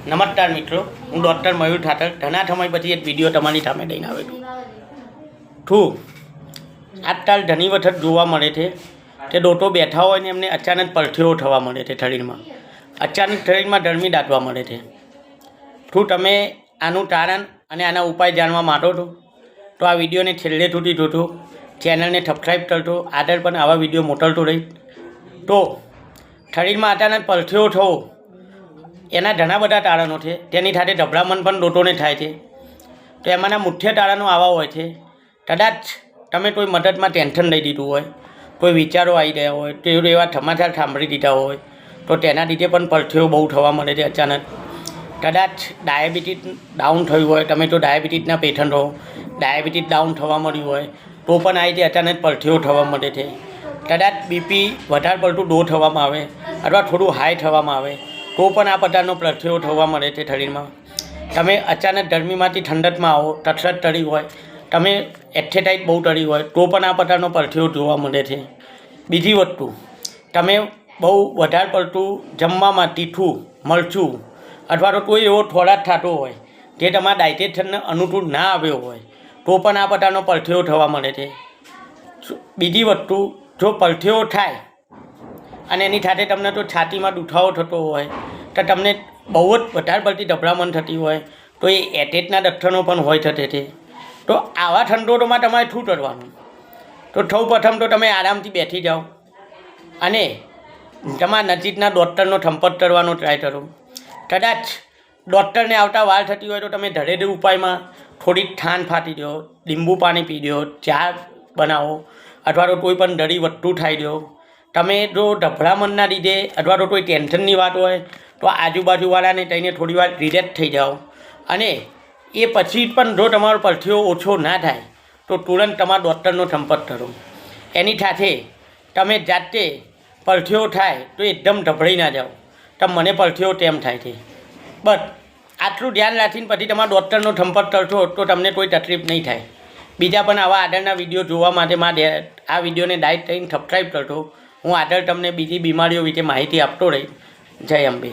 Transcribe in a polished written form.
નમસ્કાર મિત્રો, હું ડૉક્ટર મયુર ઠાકર ઘણા સમય પછી એક વિડીયો તમારી સામે લઈને આવ્યો છું. આજકાલ ઘણી વખત જોવા મળે છે કે દોતો બેઠા હોય ને એમને અચાનક પરસેવો થવા મળે છે શરીરમાં. અચાનક શરીરમાં ગરમી દાટવા મળે છે. શું તમે આનું કારણ અને આના ઉપાય જાણવા માંગો છો? તો આ વિડીયોને છેલ્લે સુધી જોજો, ચેનલને સબસ્ક્રાઈબ કરજો. આગળ પણ આવા વિડીયો મોકલતો રહીશ. તો શરીરમાં અચાનક પરસેવો થવો એના ઘણા બધા કારણો છે. તેની સાથે ગભરામણ પણ દોતોને થાય છે. તો એમાંના મુખ્ય કારણો આવા હોય છે. કદાચ તમે કોઈ મદદમાં ટેન્શન લઈ દીધું હોય, કોઈ વિચારો આવી ગયા હોય, તો એવા સમાચાર સાંભળી દીધા હોય, તો તેના લીધે પણ પરસેવો બહુ થવા મળે છે અચાનક. કદાચ ડાયાબિટીસ ડાઉન થયું હોય, તમે તો ડાયાબિટીસના પેશન્ટ હો, ડાયાબિટીસ ડાઉન થવા મળ્યું હોય તો પણ આ રીતે અચાનક પરસેવો થવા મળે છે. કદાચ બીપી વધારે પડતું લો થવામાં આવે અથવા થોડું હાઈ થવામાં આવે તો પણ આ પ્રકારનો પરસેવો થવા મળે છે શરીરમાં. તમે અચાનક ગરમીમાંથી ઠંડકમાં આવો, તરસત ટળી હોય, તમે એક્સરસાઇઝ બહુ ટળી હોય તો પણ આ પ્રકારનો પરસેવો જોવા મળે છે. બીજી વસ્તુ, તમે બહુ વધારે પડતું જમવામાં તીખું, મરચું અથવા તો કોઈ એવો ખોરાક થતો હોય જે તમારા ડાયજેશનને અનુકૂળ ના આવ્યો હોય તો પણ આ પ્રકારનો પરસેવો થવા મળે છે. બીજી વસ્તુ, જો પરસેવો થાય અને એની સાથે તમને તો છાતીમાં દુખાવો થતો હોય, તો તમને બહુ જ વધારે પડતી ગભરામણ થતી હોય તો એ એટેકના લક્ષણો પણ હોઈ શકે છે. તો આવા સંજોગોમાં તમારે શું કરવાનું? તો સૌ પ્રથમ તો તમે આરામથી બેસી જાઓ અને તમારા નજીકના ડૉક્ટરનો સંપર્ક કરવાનો ટ્રાય કરો. કદાચ ડૉક્ટરને આવતા વાર થતી હોય તો તમે ઘરેલું ઉપાયમાં થોડીક ખાંડ ફાટી દો, લીંબુ પાણી પી દો, ચા બનાવો અથવા તો કોઈ પણ ડરી વસ્તુ ખાઈ દો. તમે જો ગભરામણના લીધે અથવા તો કોઈ ટેન્શનની વાત હોય તો આજુબાજુવાળાને કહીને થોડી વાર રિલેક્સ થઈ જાઓ. અને એ પછી પણ જો તમારો પરસેવો ઓછો ના થાય તો તુરંત તમારા ડૉક્ટરનો સંપર્ક કરો. એની સાથે તમે જાતે પરસેવો થાય તો એકદમ ગભરાઈ ના જાઓ, તમે મને પરસેવો તેમ થાય છે, બસ આટલું ધ્યાન રાખીને પછી તમારા ડૉક્ટરનો સંપર્ક કરશો તો તમને કોઈ તકલીફ નહીં થાય. બીજા પણ આવા આગળના વિડીયો જોવા માટે આ વિડીયોને લાઈક કરીને સબસ્ક્રાઈબ કરશો. હું આગળ તમને બીજી બીમારીઓ વિશે માહિતી આપતો રહીશ. જય અંબે.